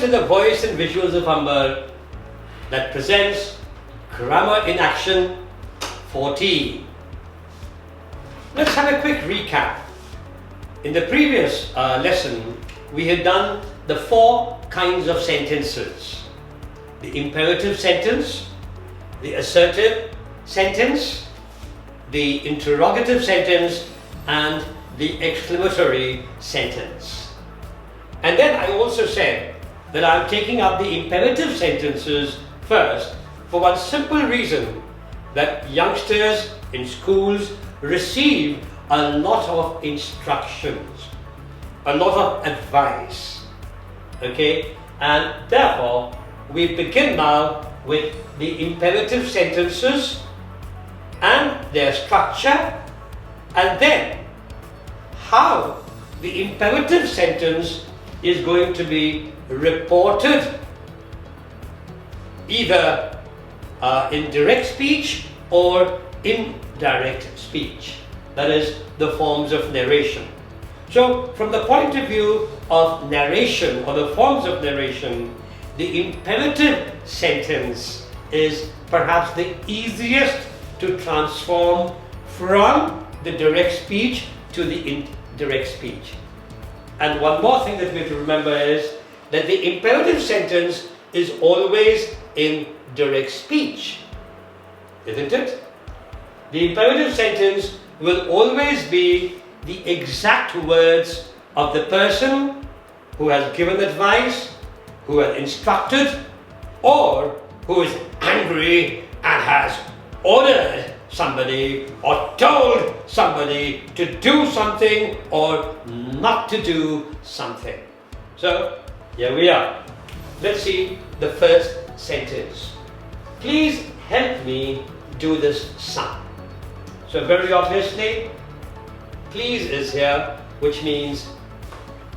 to the voice and visuals of Amber that presents Grammar in Action 14. Let's have a quick recap. In the previous lesson, we had done the 4 kinds of sentences. The imperative sentence, the assertive sentence, the interrogative sentence, and the exclamatory sentence. And then I also said that I'm taking up the imperative sentences first for one simple reason, that youngsters in schools receive a lot of instructions, a lot of advice, okay? And therefore, we begin now with the imperative sentences and their structure, and then how the imperative sentence is going to be reported either in direct speech or indirect speech, that is, the forms of narration. So, from the point of view of narration or the forms of narration, the imperative sentence is perhaps the easiest to transform from the direct speech to the indirect speech. And one more thing that we have to remember is that the imperative sentence is always in direct speech, isn't it? The imperative sentence will always be the exact words of the person who has given advice, who has instructed, or who is angry and has ordered somebody or told somebody to do something or not to do something. So, here we are. Let's see the first sentence. Please help me do this sum. So very obviously, please is here, which means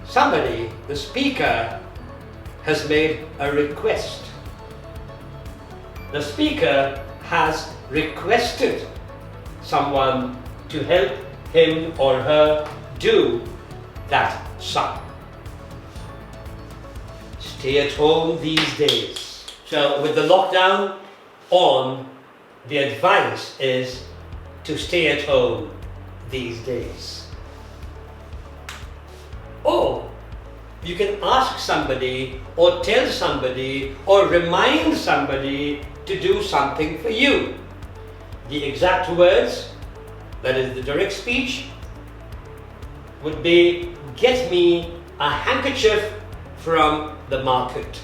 somebody, the speaker, has made a request. The speaker has requested someone to help him or her do that sum. Stay at home these days. So with the lockdown on, the advice is to stay at home these days. Or you can ask somebody or tell somebody or remind somebody to do something for you. The exact words, that is the direct speech, would be, get me a handkerchief from the market.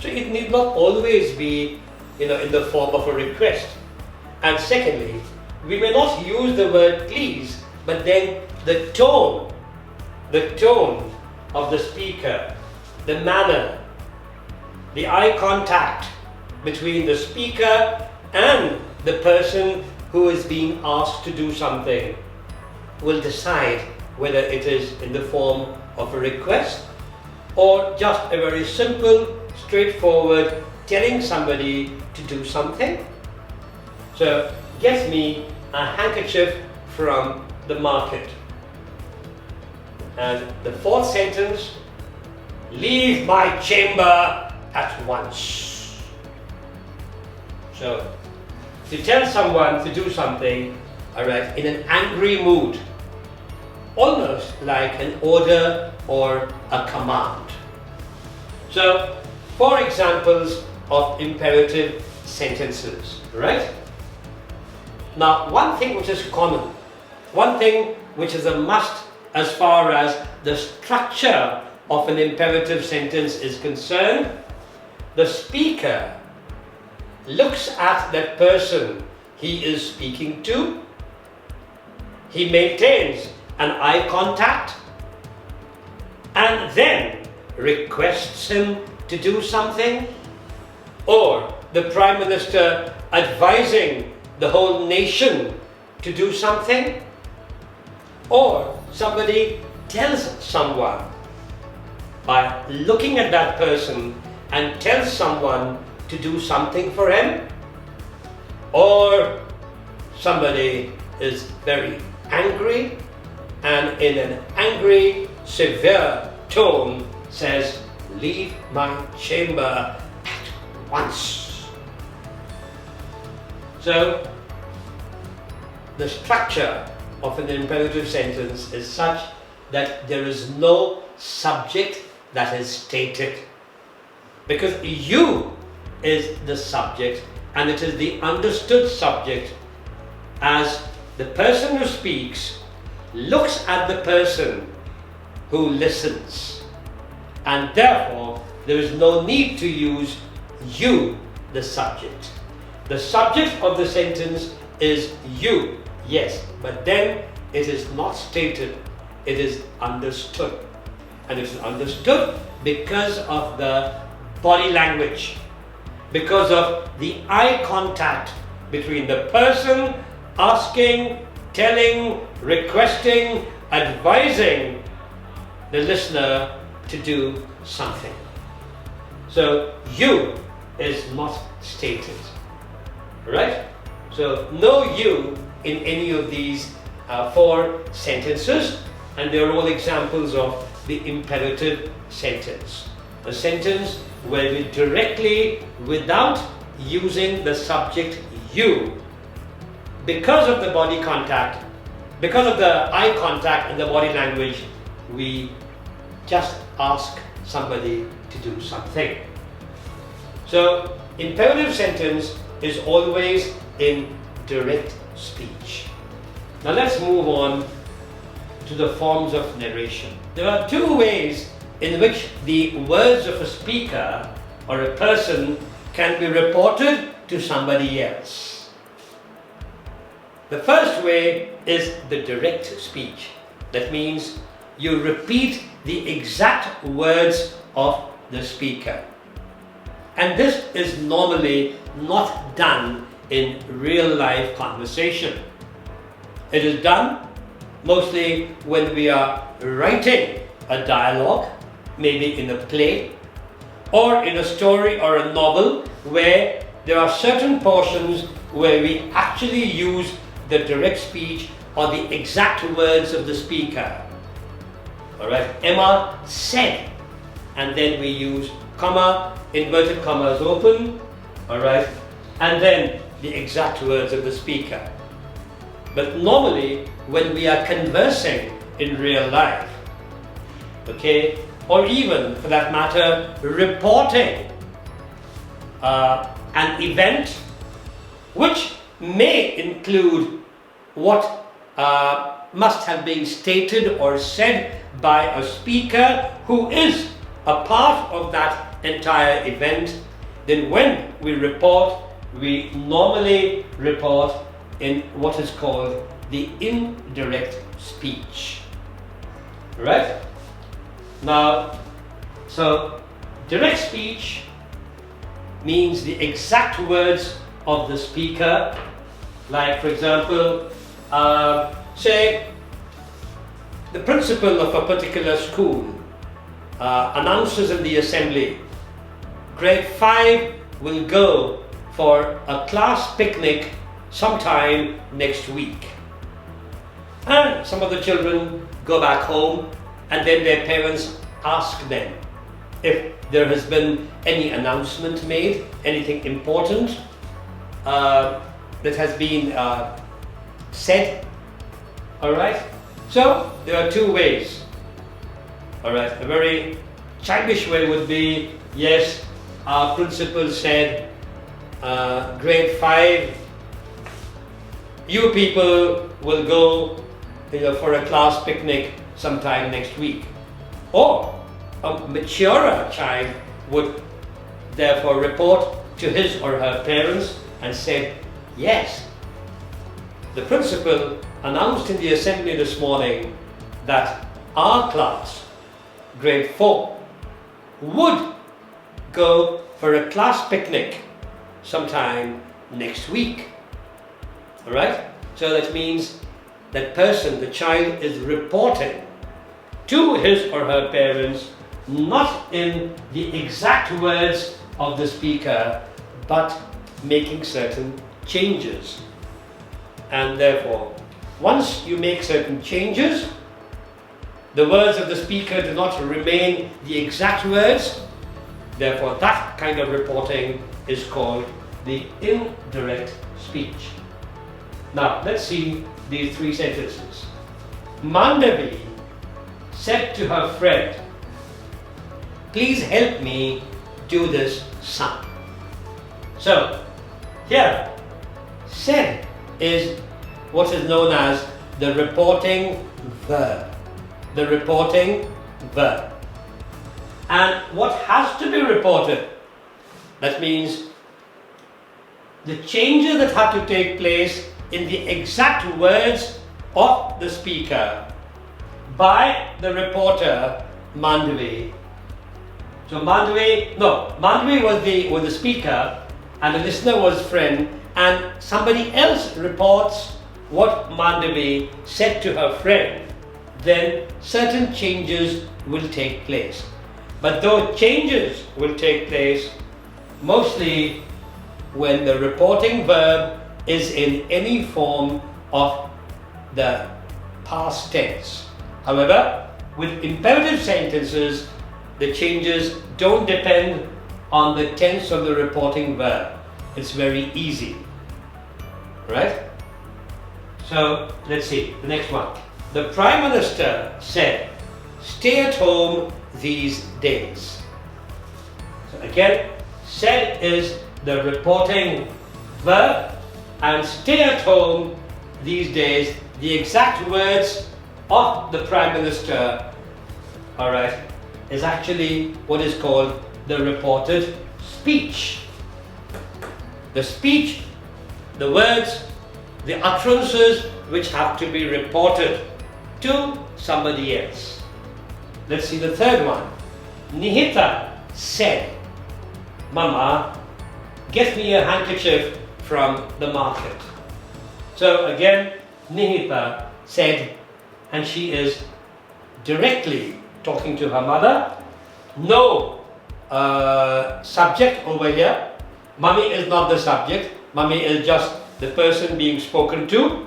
So it need not always be, in the form of a request. And secondly, we may not use the word please, but then the tone of the speaker, the manner, the eye contact between the speaker and the person who is being asked to do something will decide whether it is in the form of a request or just a very simple, straightforward telling somebody to do something. So, get me a handkerchief from the market. And the fourth sentence, leave my chamber at once. So, to tell someone to do something, alright, in an angry mood, almost like an order or a command. So, 4 examples of imperative sentences, right? Now, one thing which is common, one thing which is a must as far as the structure of an imperative sentence is concerned, the speaker looks at that person he is speaking to, he maintains an eye contact, and then requests him to do something, or the Prime Minister advising the whole nation to do something, or somebody tells someone by looking at that person and tells someone to do something for him, or somebody is very angry and in an angry, severe tone says, leave my chamber at once. So, the structure of an imperative sentence is such that there is no subject that is stated, because you is the subject and it is the understood subject, as the person who speaks looks at the person who listens, and therefore there is no need to use you, the subject. The subject of the sentence is you, yes, but then it is not stated, it is understood. And it is understood because of the body language, because of the eye contact between the person asking, telling, requesting, advising the listener to do something. So you is not stated, right? So no you in any of these four sentences, and they are all examples of the imperative sentence. A sentence where we directly, without using the subject you, because of the body contact, because of the eye contact and the body language, we just ask somebody to do something. So, imperative sentence is always in direct speech. Now let's move on to the forms of narration. There are two ways in which the words of a speaker or a person can be reported to somebody else. The first way is the direct speech. That means you repeat the exact words of the speaker. And this is normally not done in real life conversation. It is done mostly when we are writing a dialogue, maybe in a play, or in a story or a novel, where there are certain portions where we actually use the direct speech or the exact words of the speaker. Alright, Emma said, and then we use comma, inverted commas open, alright, and then the exact words of the speaker. But normally, when we are conversing in real life, okay, or even for that matter, reporting an event which may include what must have been stated or said by a speaker who is a part of that entire event, then when we report, we normally report in what is called the indirect speech. Right? Now, so direct speech means the exact words of the speaker. Like, for example, say the principal of a particular school announces in the assembly, grade 5 will go for a class picnic sometime next week. And some of the children go back home, and then their parents ask them if there has been any announcement made, anything important that has been said. Alright? So, there are two ways. Alright, a very childish way would be, yes, our principal said, grade 5, you people will go for a class picnic sometime next week. Or a maturer child would therefore report to his or her parents and said, yes, the principal announced in the assembly this morning that our class, grade 4, would go for a class picnic sometime next week. Alright? So that means that person, the child, is reporting to his or her parents, not in the exact words of the speaker, but making certain changes. And therefore, once you make certain changes, the words of the speaker do not remain the exact words. Therefore, that kind of reporting is called the indirect speech. Now, let's see these three sentences. Mandavi said to her friend, "Please help me do this sum." So, here, said is what is known as the reporting verb. The reporting verb. And what has to be reported? That means the changes that have to take place in the exact words of the speaker by the reporter Mandavi. So Mandavi was the speaker and the listener was friend, and somebody else reports what Mandavi said to her friend, then certain changes will take place. But those changes will take place mostly when the reporting verb is in any form of the past tense. However, with imperative sentences, the changes don't depend on the tense of the reporting verb. It's very easy. Right? So, let's see the next one. The Prime Minister said, "Stay at home these days." So again, said is the reporting verb, and stay at home these days, the exact words of the Prime Minister, alright, is actually what is called the reported speech. The speech, the words, the utterances which have to be reported to somebody else. Let's see the third one. Nihita said, "Mama, get me a handkerchief from the market." So again, Nihita said, and she is directly talking to her mother. No subject over here. Mummy is not the subject. Mummy is just the person being spoken to.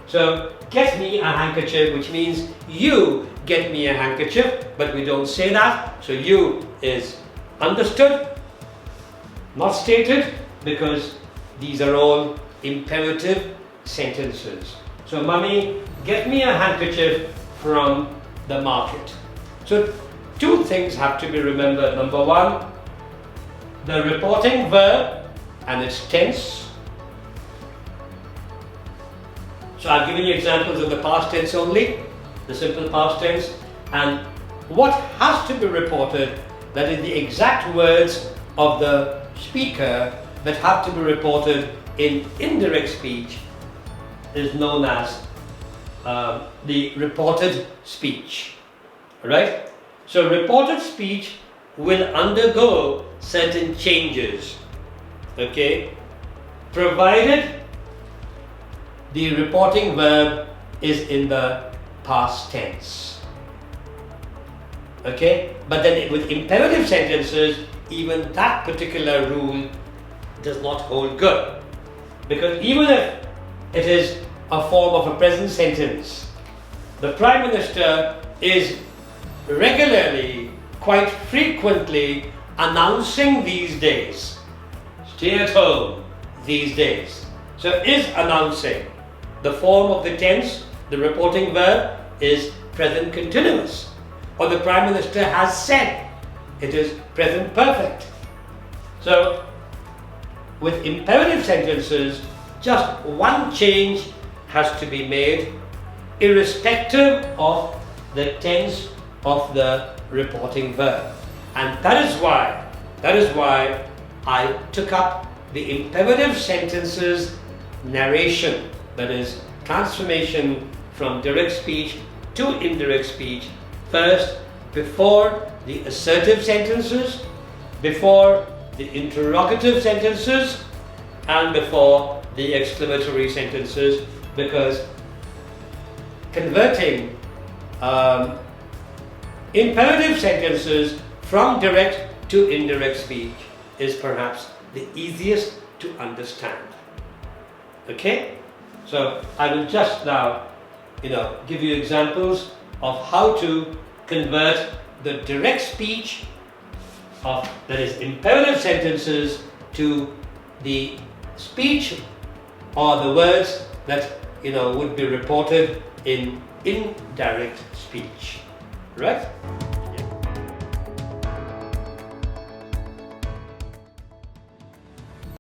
So, get me a handkerchief, which means you get me a handkerchief, but we don't say that. So, you is understood, not stated, because these are all imperative sentences. So, Mummy, get me a handkerchief from the market. So, two things have to be remembered. Number one, the reporting verb and its tense. So I've given you examples of the past tense only, the simple past tense, and what has to be reported, that is the exact words of the speaker that have to be reported in indirect speech, is known as the reported speech. Right? So reported speech will undergo certain changes, okay, provided the reporting verb is in the past tense. Okay? But then with imperative sentences, even that particular rule does not hold good. Because even if it is a form of a present sentence, the Prime Minister is regularly, quite frequently announcing these days. Stay at home these days. So is announcing. The form of the tense, the reporting verb, is present continuous. Or the Prime Minister has said, it is present perfect. So, with imperative sentences, just one change has to be made, irrespective of the tense of the reporting verb. And that is why I took up the imperative sentences narration, that is transformation from direct speech to indirect speech, first before the assertive sentences, before the interrogative sentences, and before the exclamatory sentences, because converting imperative sentences from direct to indirect speech is perhaps the easiest to understand. Okay? So I will just now, give you examples of how to convert the direct speech of, that is, imperative sentences to the speech or the words that would be reported in indirect speech. Right?